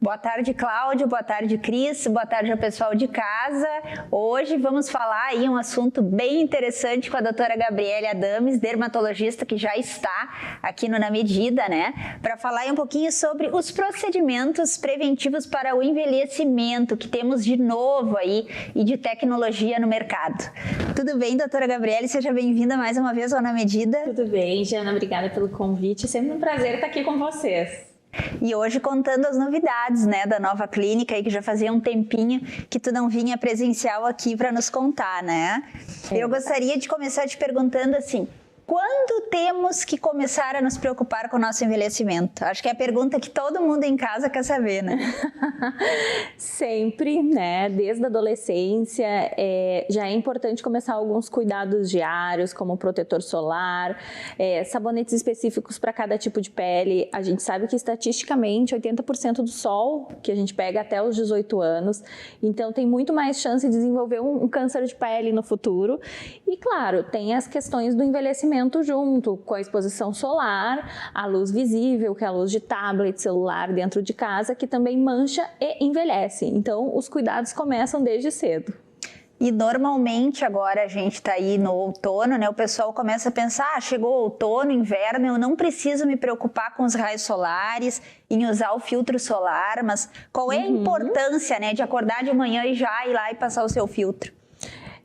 Boa tarde, Cláudio. Boa tarde, Cris. Boa tarde ao pessoal de casa. Hoje vamos falar aí um assunto bem interessante com a doutora Gabriele Adames, dermatologista que já está aqui no Na Medida, né? Para falar aí um pouquinho sobre os procedimentos preventivos para o envelhecimento que temos de novo aí e de tecnologia no mercado. Tudo bem, doutora Gabriele? Seja bem-vinda mais uma vez ao Na Medida. Tudo bem, Jana. Obrigada pelo convite. Sempre um prazer estar aqui com vocês. E hoje contando as novidades, né, da nova clínica aí que já fazia um tempinho que tu não vinha presencial aqui para nos contar, né? Eu gostaria de começar te perguntando assim, quando temos que começar a nos preocupar com o nosso envelhecimento? Acho que é a pergunta que todo mundo em casa quer saber, né? Sempre, né? Desde a adolescência, já é importante começar alguns cuidados diários, como protetor solar, sabonetes específicos para cada tipo de pele. A gente sabe que estatisticamente 80% do sol que a gente pega até os 18 anos, então tem muito mais chance de desenvolver um câncer de pele no futuro. E claro, tem as questões do envelhecimento junto com a exposição solar, a luz visível, que é a luz de tablet, celular dentro de casa, que também mancha e envelhece. Então, os cuidados começam desde cedo. E normalmente agora a gente está aí no outono, né? O pessoal começa a pensar, chegou o outono, inverno, eu não preciso me preocupar com os raios solares, em usar o filtro solar, mas qual é a importância, né, de acordar de manhã e já ir lá e passar o seu filtro?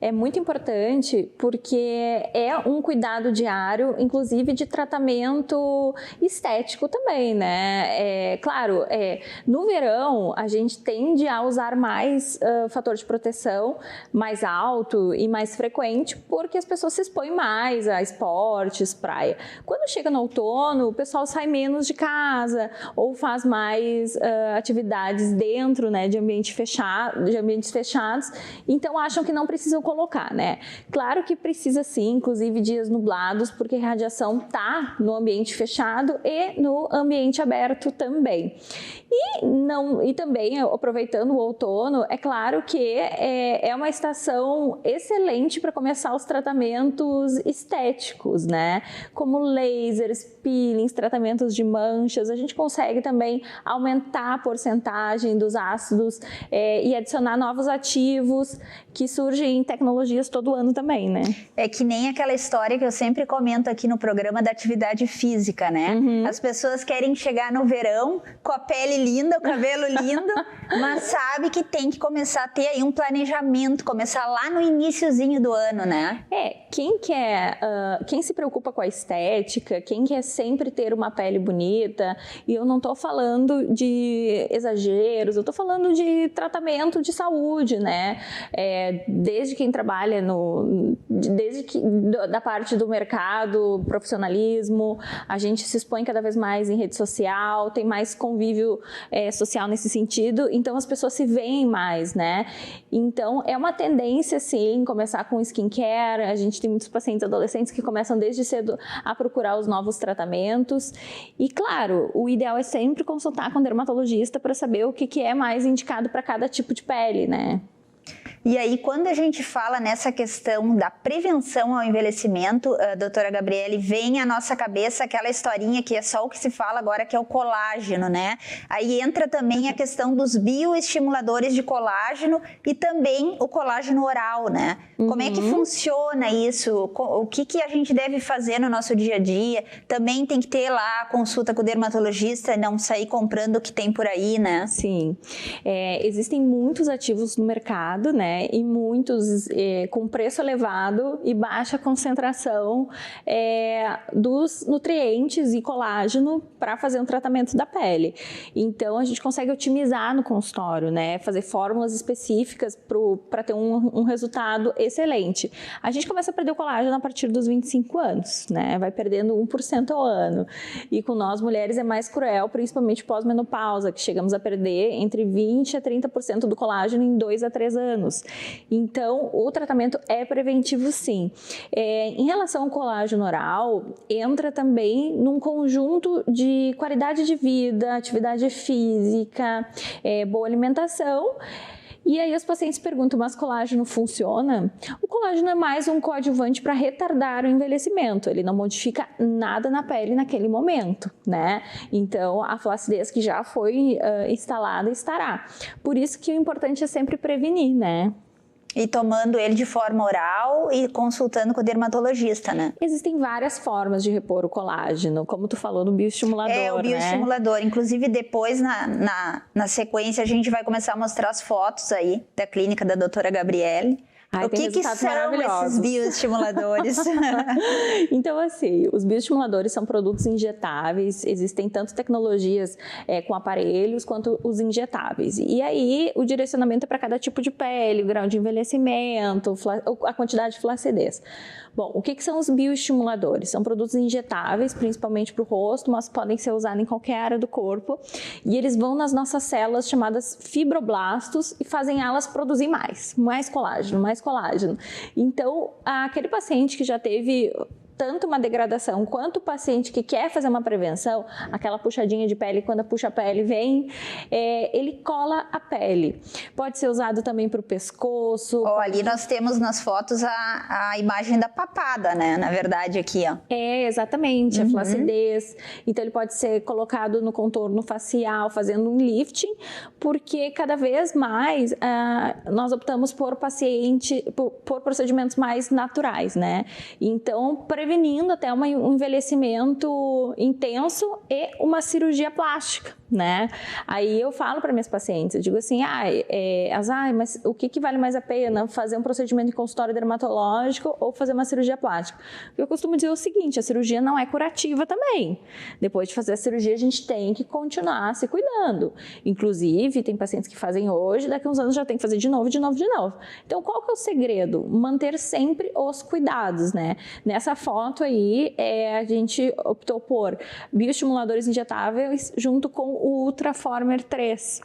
É muito importante porque é um cuidado diário, inclusive de tratamento estético também, né? Claro, no verão a gente tende a usar mais fator de proteção mais alto e mais frequente porque as pessoas se expõem mais a esportes, praia. Quando chega no outono, o pessoal sai menos de casa ou faz mais atividades dentro, né, de ambientes fechados, então acham que não precisam colocar, né? Claro que precisa sim, inclusive dias nublados, porque a radiação tá no ambiente fechado e no ambiente aberto também. E também, aproveitando o outono, é claro que é uma estação excelente para começar os tratamentos estéticos, né? Como lasers, peelings, tratamentos de manchas. A gente consegue também aumentar a porcentagem dos ácidos e adicionar novos ativos que surgem em tecnologias todo ano também, né? É que nem aquela história que eu sempre comento aqui no programa da atividade física, né? As pessoas querem chegar no verão com a pele linda, o cabelo lindo, mas sabe que tem que começar a ter aí um planejamento, começar lá no iniciozinho do ano, né? Quem se preocupa com a estética, quem quer sempre ter uma pele bonita, e eu não tô falando de exageros, eu tô falando de tratamento de saúde, né? Desde quem trabalha da parte do mercado, profissionalismo, a gente se expõe cada vez mais em rede social, tem mais convívio social nesse sentido, então as pessoas se veem mais, né? Então é uma tendência sim, começar com skincare, a gente tem muitos pacientes adolescentes que começam desde cedo a procurar os novos tratamentos e claro, o ideal é sempre consultar com o dermatologista para saber o que é mais indicado para cada tipo de pele, né? E aí, quando a gente fala nessa questão da prevenção ao envelhecimento, doutora Gabriele, vem à nossa cabeça aquela historinha que é só o que se fala agora, que é o colágeno, né? Aí entra também a questão dos bioestimuladores de colágeno e também o colágeno oral, né? Como é que funciona isso? O que a gente deve fazer no nosso dia a dia? Também tem que ter lá a consulta com o dermatologista, não sair comprando o que tem por aí, né? Sim. Existem muitos ativos no mercado, né? E muitos com preço elevado e baixa concentração dos nutrientes e colágeno para fazer um tratamento da pele. Então, a gente consegue otimizar no consultório, né? Fazer fórmulas específicas para ter um resultado excelente. A gente começa a perder o colágeno a partir dos 25 anos, né? Vai perdendo 1% ao ano. E com nós, mulheres, é mais cruel, principalmente pós-menopausa, que chegamos a perder entre 20% a 30% do colágeno em 2 a 3 anos. Então, o tratamento é preventivo sim. Em relação ao colágeno oral, entra também num conjunto de qualidade de vida, atividade física, boa alimentação E aí os pacientes perguntam, mas colágeno funciona? O colágeno é mais um coadjuvante para retardar o envelhecimento, ele não modifica nada na pele naquele momento, né? Então a flacidez que já foi instalada estará. Por isso que o importante é sempre prevenir, né? E tomando ele de forma oral e consultando com o dermatologista, né? Existem várias formas de repor o colágeno, como tu falou no bioestimulador, né? O bioestimulador. Né? Inclusive, depois, na sequência, a gente vai começar a mostrar as fotos aí da clínica da doutora Gabriele. O que são esses bioestimuladores? Então, assim, os bioestimuladores são produtos injetáveis, existem tanto tecnologias com aparelhos quanto os injetáveis. E aí, o direcionamento é para cada tipo de pele, o grau de envelhecimento, a quantidade de flacidez. Bom, o que são os bioestimuladores? São produtos injetáveis, principalmente para o rosto, mas podem ser usados em qualquer área do corpo. E eles vão nas nossas células chamadas fibroblastos e fazem elas produzir mais colágeno. Então, aquele paciente que já teve tanto uma degradação quanto o paciente que quer fazer uma prevenção, aquela puxadinha de pele, quando puxa a pele vem, ele cola a pele. Pode ser usado também para o pescoço. Ali nós temos nas fotos a imagem da papada, né? Na verdade aqui, ó. Exatamente, a flacidez. Então ele pode ser colocado no contorno facial, fazendo um lifting, porque cada vez mais nós optamos por procedimentos mais naturais, né? Então, prevenindo até um envelhecimento intenso e uma cirurgia plástica, né? Aí eu falo para minhas pacientes, eu digo assim, mas o que vale mais a pena? Fazer um procedimento em consultório dermatológico ou fazer uma cirurgia plástica? Eu costumo dizer o seguinte, a cirurgia não é curativa também. Depois de fazer a cirurgia, a gente tem que continuar se cuidando. Inclusive, tem pacientes que fazem hoje, daqui a uns anos já tem que fazer de novo. Então, qual que é o segredo? Manter sempre os cuidados, né? Nessa foto aí, a gente optou por bioestimuladores injetáveis junto com o Ultraformer 3,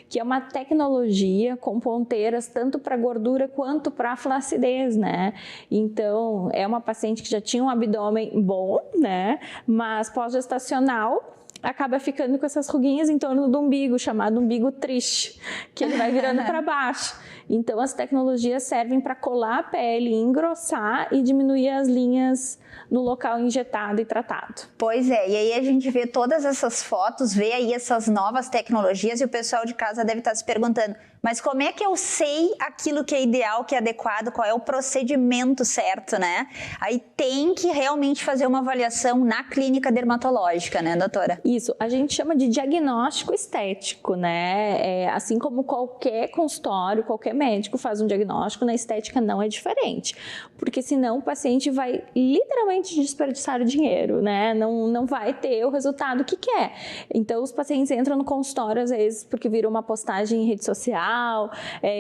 que é uma tecnologia com ponteiras tanto para gordura quanto para flacidez, né? Então, é uma paciente que já tinha um abdômen bom, né? Mas pós-gestacional, acaba ficando com essas ruguinhas em torno do umbigo, chamado umbigo triste, que ele vai virando para baixo. Então, as tecnologias servem para colar a pele, engrossar e diminuir as linhas no local injetado e tratado. Pois é, e aí a gente vê todas essas fotos, vê aí essas novas tecnologias e o pessoal de casa deve estar se perguntando, mas como é que eu sei aquilo que é ideal, que é adequado, qual é o procedimento certo, né? Aí tem que realmente fazer uma avaliação na clínica dermatológica, né, doutora? Isso, a gente chama de diagnóstico estético, né? Assim como qualquer consultório, qualquer médico faz um diagnóstico, na estética não é diferente, porque senão o paciente vai literalmente desperdiçar o dinheiro, né? Não vai ter o resultado que quer. Então, os pacientes entram no consultório, às vezes, porque viram uma postagem em rede social,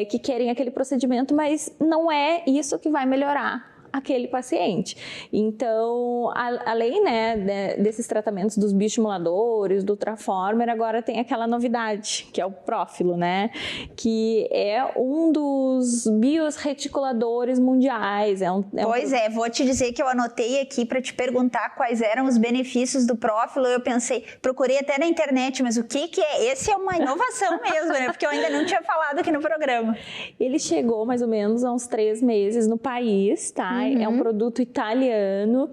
que querem aquele procedimento, mas não é isso que vai melhorar aquele paciente. Então, além, né, desses tratamentos dos bioestimuladores, do Ultraformer, agora tem aquela novidade, que é o Prófilo, né, que é um dos bioreticuladores mundiais. Vou te dizer que eu anotei aqui para te perguntar quais eram os benefícios do Prófilo. Eu pensei, procurei até na internet, mas o que é? Esse é uma inovação mesmo, né, porque eu ainda não tinha falado aqui no programa. Ele chegou mais ou menos há uns 3 meses no país, tá? É um produto italiano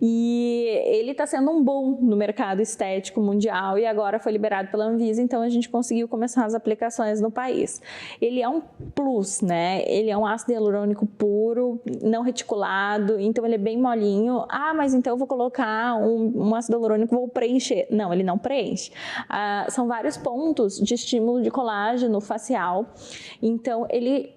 e ele está sendo um boom no mercado estético mundial e agora foi liberado pela Anvisa, então a gente conseguiu começar as aplicações no país. Ele é um plus, né? Ele é um ácido hialurônico puro, não reticulado, então ele é bem molinho. Mas então eu vou colocar um ácido hialurônico, vou preencher. Não, ele não preenche. São vários pontos de estímulo de colágeno facial, então ele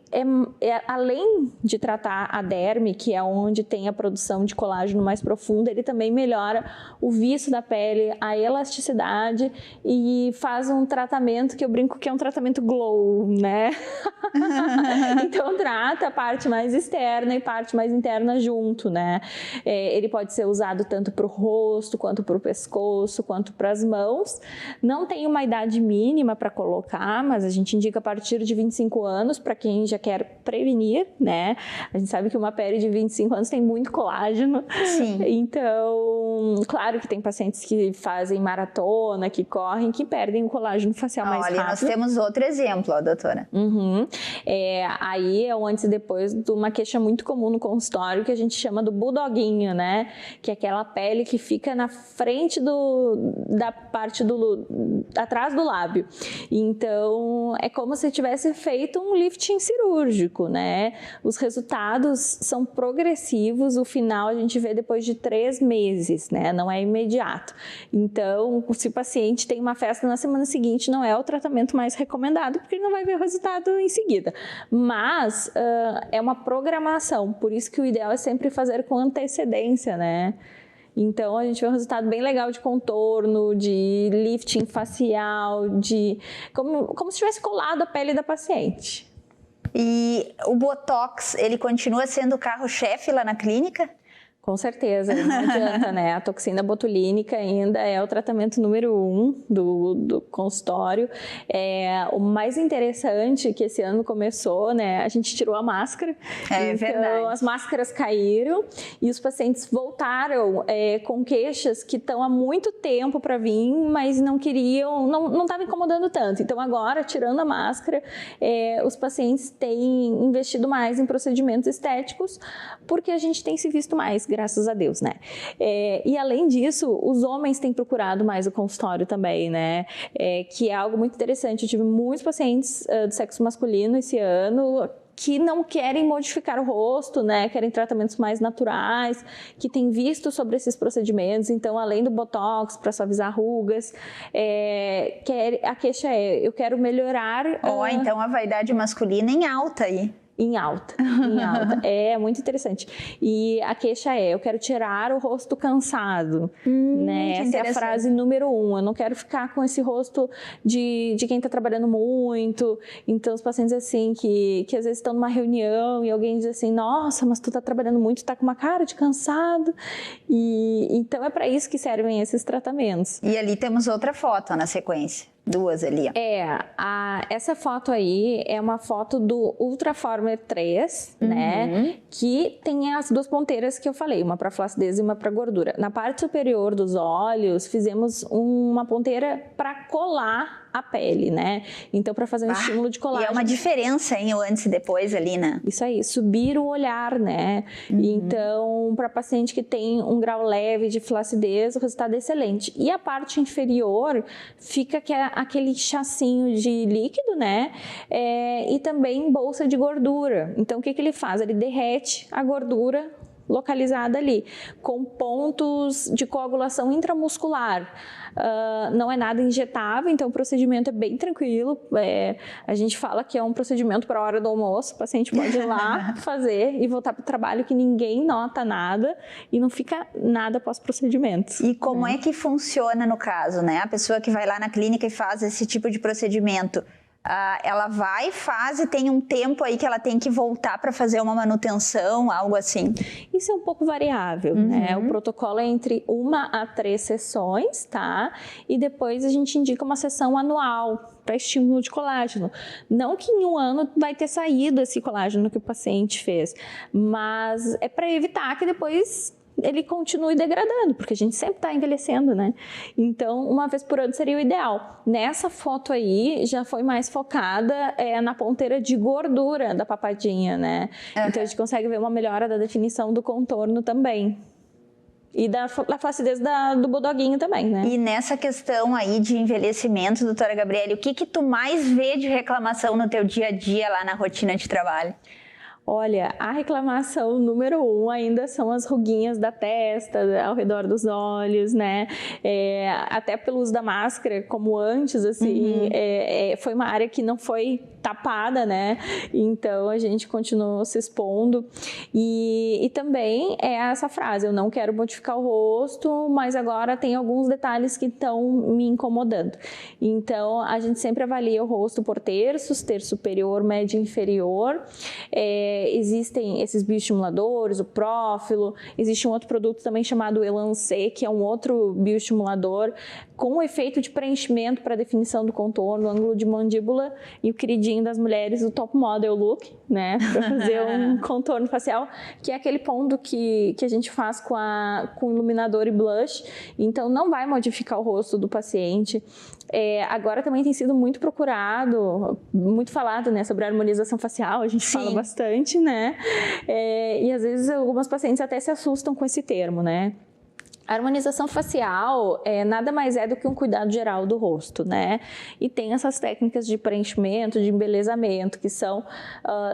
além de tratar a derme, que é onde tem a produção de colágeno mais profunda, ele também melhora o viço da pele, a elasticidade e faz um tratamento que eu brinco que é um tratamento glow, né? Então trata a parte mais externa e parte mais interna junto, né? Ele pode ser usado tanto para o rosto, quanto para o pescoço, quanto para as mãos. Não tem uma idade mínima para colocar, mas a gente indica a partir de 25 anos para quem já quer prevenir, né? A gente sabe que uma pele de 25 anos tem muito colágeno. Sim. Então, claro que tem pacientes que fazem maratona, que correm, que perdem o colágeno facial mais rápido. Nós temos outro exemplo, ó, doutora. Aí é o antes e depois de uma queixa muito comum no consultório que a gente chama do bulldoguinho, né? Que é aquela pele que fica na frente da parte atrás do lábio. Então, é como se tivesse feito um lifting cirúrgico, né? Os resultados são progressivos, o final a gente vê depois de 3 meses, né? Não é imediato. Então, se o paciente tem uma festa na semana seguinte, não é o tratamento mais recomendado, porque ele não vai ver o resultado em seguida. Mas é uma programação, por isso que o ideal é sempre fazer com antecedência, né? Então, a gente vê um resultado bem legal de contorno, de lifting facial, como se tivesse colado a pele da paciente. E o Botox, ele continua sendo o carro-chefe lá na clínica? Com certeza, não adianta, né? A toxina botulínica ainda é o tratamento número 1 do consultório. O mais interessante que esse ano começou, né? A gente tirou a máscara. Então, verdade. As máscaras caíram e os pacientes voltaram com queixas que estão há muito tempo para vir, mas não queriam, não estava incomodando tanto. Então agora, tirando a máscara, os pacientes têm investido mais em procedimentos estéticos porque a gente tem se visto mais, graças a Deus, né? E além disso, os homens têm procurado mais o consultório também, né? Que é algo muito interessante. Eu tive muitos pacientes do sexo masculino esse ano que não querem modificar o rosto, né? Querem tratamentos mais naturais, que têm visto sobre esses procedimentos. Então, além do Botox para suavizar rugas, a queixa eu quero melhorar... Então a vaidade masculina em alta aí. Em alta. É muito interessante. E a queixa eu quero tirar o rosto cansado, né? Essa é a frase número 1. Eu não quero ficar com esse rosto de quem está trabalhando muito. Então, os pacientes assim, que às vezes estão numa reunião e alguém diz assim, nossa, mas tu está trabalhando muito, está com uma cara de cansado. Então, é para isso que servem esses tratamentos. E ali temos outra foto na sequência. 2 ali, ó. Essa foto aí é uma foto do Ultraformer 3, né? Que tem as 2 ponteiras que eu falei, uma para flacidez e uma para gordura. Na parte superior dos olhos, fizemos uma ponteira para colar a pele, né? Então, para fazer um estímulo de colágeno. E é uma diferença, hein, o antes e depois ali, né? Isso aí, subir o olhar, né? Então, para paciente que tem um grau leve de flacidez, o resultado é excelente. E a parte inferior fica aquele chacinho de líquido, né? E também bolsa de gordura. Então, o que ele faz? Ele derrete a gordura localizada ali, com pontos de coagulação intramuscular. Não é nada injetável, então o procedimento é bem tranquilo. A gente fala que é um procedimento para a hora do almoço, o paciente pode ir lá fazer e voltar para o trabalho que ninguém nota nada e não fica nada pós-procedimento. E como é que funciona no caso, né? A pessoa que vai lá na clínica e faz esse tipo de procedimento, ela vai, faz e tem um tempo aí que ela tem que voltar para fazer uma manutenção, algo assim? Isso é um pouco variável, né? O protocolo é entre 1 a 3 sessões, tá? E depois a gente indica uma sessão anual para estímulo de colágeno. Não que em um ano vai ter saído esse colágeno que o paciente fez, mas é para evitar que depois ele continue degradando, porque a gente sempre está envelhecendo, né? Então, uma vez por ano seria o ideal. Nessa foto aí, já foi mais focada na ponteira de gordura da papadinha, né? Então, a gente consegue ver uma melhora da definição do contorno também. E da flacidez do bulldoguinho também, né? E nessa questão aí de envelhecimento, doutora Gabriele, o que tu mais vê de reclamação no teu dia a dia lá na rotina de trabalho? Olha, a reclamação número 1 ainda são as ruguinhas da testa, ao redor dos olhos, né? Até pelo uso da máscara, como antes, assim, foi uma área que não foi tapada, né? Então, a gente continuou se expondo. E também é essa frase, eu não quero modificar o rosto, mas agora tem alguns detalhes que estão me incomodando. Então, a gente sempre avalia o rosto por terços, terço superior, médio e inferior. Existem esses bioestimuladores, o Prófilo, existe um outro produto também chamado Elancê, que é um outro bioestimulador com efeito de preenchimento para definição do contorno, ângulo de mandíbula, e o queridinho rapidinho das mulheres o top model look, né, para fazer um contorno facial, que é aquele ponto que a gente faz com iluminador e blush, então não vai modificar o rosto do paciente. Agora também tem sido muito procurado, muito falado, né, sobre a harmonização facial, a gente fala bastante, né, e às vezes algumas pacientes até se assustam com esse termo, né. A harmonização facial nada mais é do que um cuidado geral do rosto, né? E tem essas técnicas de preenchimento, de embelezamento, que são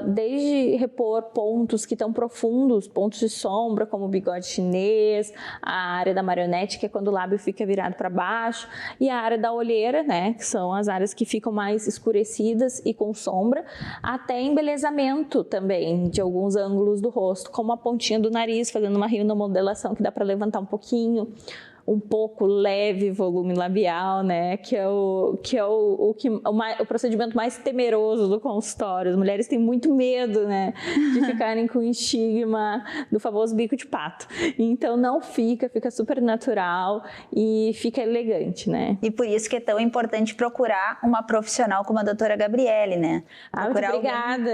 desde repor pontos que estão profundos, pontos de sombra, como o bigode chinês, a área da marionete, que é quando o lábio fica virado para baixo, e a área da olheira, né? Que são as áreas que ficam mais escurecidas e com sombra, até embelezamento também de alguns ângulos do rosto, como a pontinha do nariz, fazendo uma rionomodelação que dá para levantar um pouquinho, um pouco leve volume labial, né, que é o procedimento mais temeroso do consultório. As mulheres têm muito medo, né, de ficarem com o estigma do famoso bico de pato. Então não fica super natural e fica elegante, né. E por isso que é tão importante procurar uma profissional como a doutora Gabriele, né. Procurar obrigada.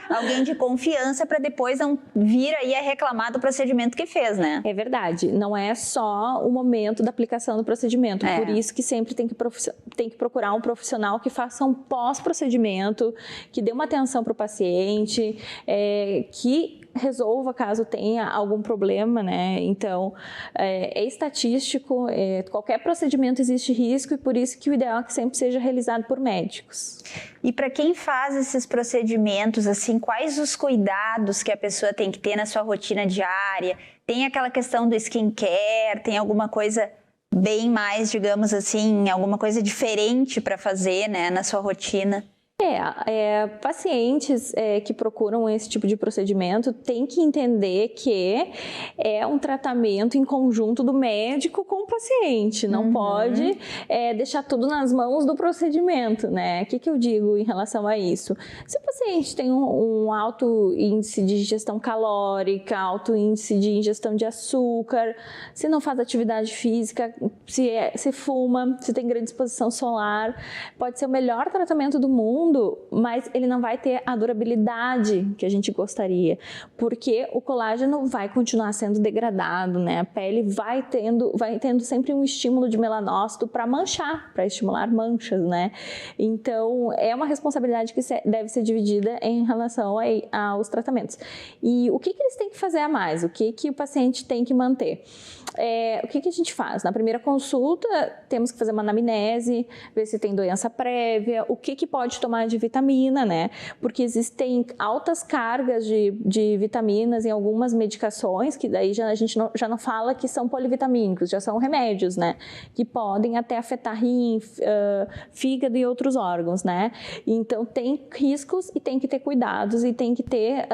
Alguém de confiança para depois não vir aí a reclamar do procedimento que fez, né. É verdade, não é só o momento da aplicação do procedimento, por isso que sempre tem que procurar um profissional que faça um pós-procedimento, que dê uma atenção para o paciente, que resolva caso tenha algum problema, né? Então, é estatístico, qualquer procedimento existe risco e por isso que o ideal é que sempre seja realizado por médicos. E para quem faz esses procedimentos, assim, quais os cuidados que a pessoa tem que ter na sua rotina diária? Tem aquela questão do skincare, tem alguma coisa bem mais, digamos assim, alguma coisa diferente para fazer, né, na sua rotina? Pacientes que procuram esse tipo de procedimento têm que entender que é um tratamento em conjunto do médico com o paciente, não pode deixar tudo nas mãos do procedimento, né? O que eu digo em relação a isso? Se o paciente tem um alto índice de ingestão calórica, alto índice de ingestão de açúcar, se não faz atividade física, se fuma, se tem grande exposição solar, pode ser o melhor tratamento do mundo, mas ele não vai ter a durabilidade que a gente gostaria, porque o colágeno vai continuar sendo degradado, né? A pele vai tendo sempre um estímulo de melanócito para manchar, para estimular manchas, né? Então, é uma responsabilidade que deve ser dividida em relação aos tratamentos. E o que eles têm que fazer a mais? O que o paciente tem que manter? O que a gente faz? Na primeira consulta, temos que fazer uma anamnese, ver se tem doença prévia, o que pode tomar de vitamina, né? Porque existem altas cargas de vitaminas em algumas medicações, que daí a gente já não fala que são polivitamínicos, já são remédios, né? Que podem até afetar rim, fígado e outros órgãos, né? Então, tem riscos e tem que ter cuidados e tem que ter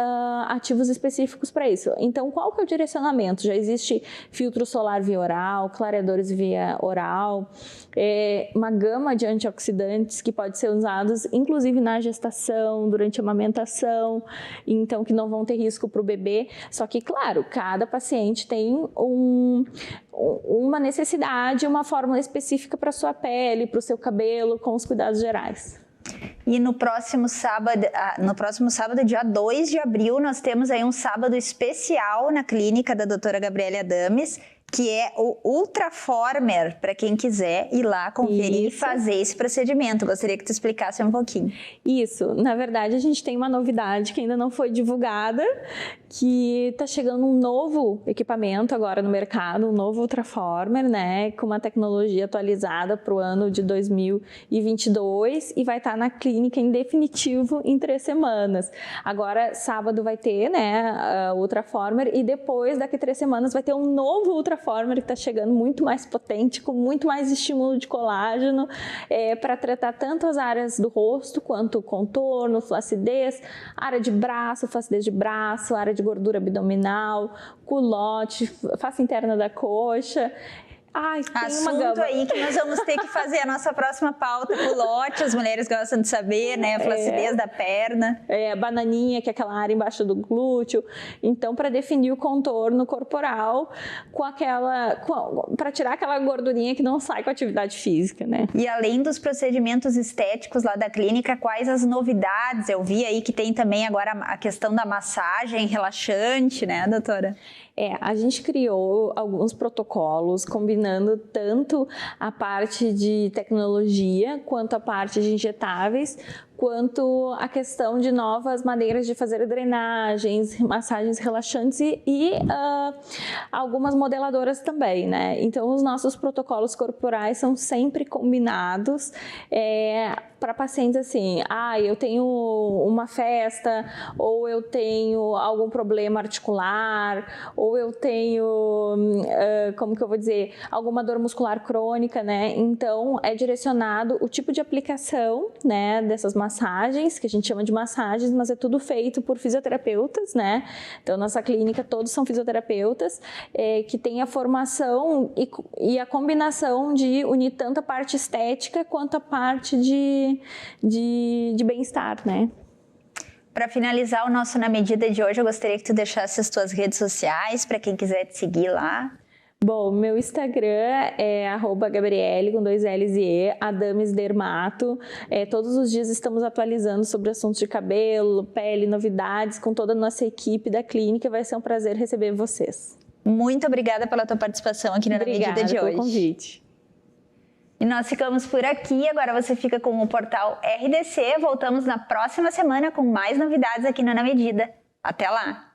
ativos específicos para isso. Então, qual que é o direcionamento? Já existe filtro solar via oral, clareadores via oral, uma gama de antioxidantes que pode ser usados, inclusive na gestação, durante a amamentação, então que não vão ter risco para o bebê. Só que, claro, cada paciente tem uma necessidade, uma fórmula específica para a sua pele, para o seu cabelo, com os cuidados gerais. E no próximo sábado, dia 2 de abril, nós temos aí um sábado especial na clínica da doutora Gabriele Adames, que é o Ultraformer, para quem quiser ir lá conferir e fazer esse procedimento. Gostaria que tu explicasse um pouquinho. Isso, na verdade a gente tem uma novidade que ainda não foi divulgada, que está chegando um novo equipamento agora no mercado, um novo Ultraformer, né, com uma tecnologia atualizada para o ano de 2022 e vai estar na clínica em definitivo em 3 semanas. Agora, sábado vai ter, né, o Ultraformer e depois, daqui 3 semanas, vai ter um novo Ultraformer que está chegando muito mais potente, com muito mais estímulo de colágeno, para tratar tanto as áreas do rosto, quanto contorno, flacidez, área de braço, flacidez de braço, área de gordura abdominal, culote, face interna da coxa. Ai, tem assunto uma gama aí que nós vamos ter que fazer a nossa próxima pauta, culote, as mulheres gostam de saber, né, a flacidez da perna. Bananinha, que é aquela área embaixo do glúteo. Então, para definir o contorno corporal para tirar aquela gordurinha que não sai com a atividade física, né? E além dos procedimentos estéticos lá da clínica, quais as novidades? Eu vi aí que tem também agora a questão da massagem relaxante, né, doutora? A gente criou alguns protocolos combinando tanto a parte de tecnologia quanto a parte de injetáveis, quanto a questão de novas maneiras de fazer drenagens, massagens relaxantes e algumas modeladoras também, né? Então, os nossos protocolos corporais são sempre combinados para pacientes assim, eu tenho uma festa, ou eu tenho algum problema articular, ou eu tenho, alguma dor muscular crônica, né? Então, é direcionado o tipo de aplicação, né, dessas massagens, que a gente chama de massagens, mas é tudo feito por fisioterapeutas, né? Então, nossa clínica, todos são fisioterapeutas, que tem a formação e a combinação de unir tanto a parte estética quanto a parte de bem-estar, né? Para finalizar o nosso Na Medida de hoje, eu gostaria que tu deixasse as tuas redes sociais para quem quiser te seguir lá. Bom, meu Instagram é @Gabriele, com 2 L's e E, Adames Dermato. Todos os dias estamos atualizando sobre assuntos de cabelo, pele, novidades, com toda a nossa equipe da clínica. Vai ser um prazer receber vocês. Muito obrigada pela tua participação aqui no Na Medida de hoje. Obrigada pelo convite. E nós ficamos por aqui, agora você fica com o portal RDC. Voltamos na próxima semana com mais novidades aqui no Na Medida. Até lá!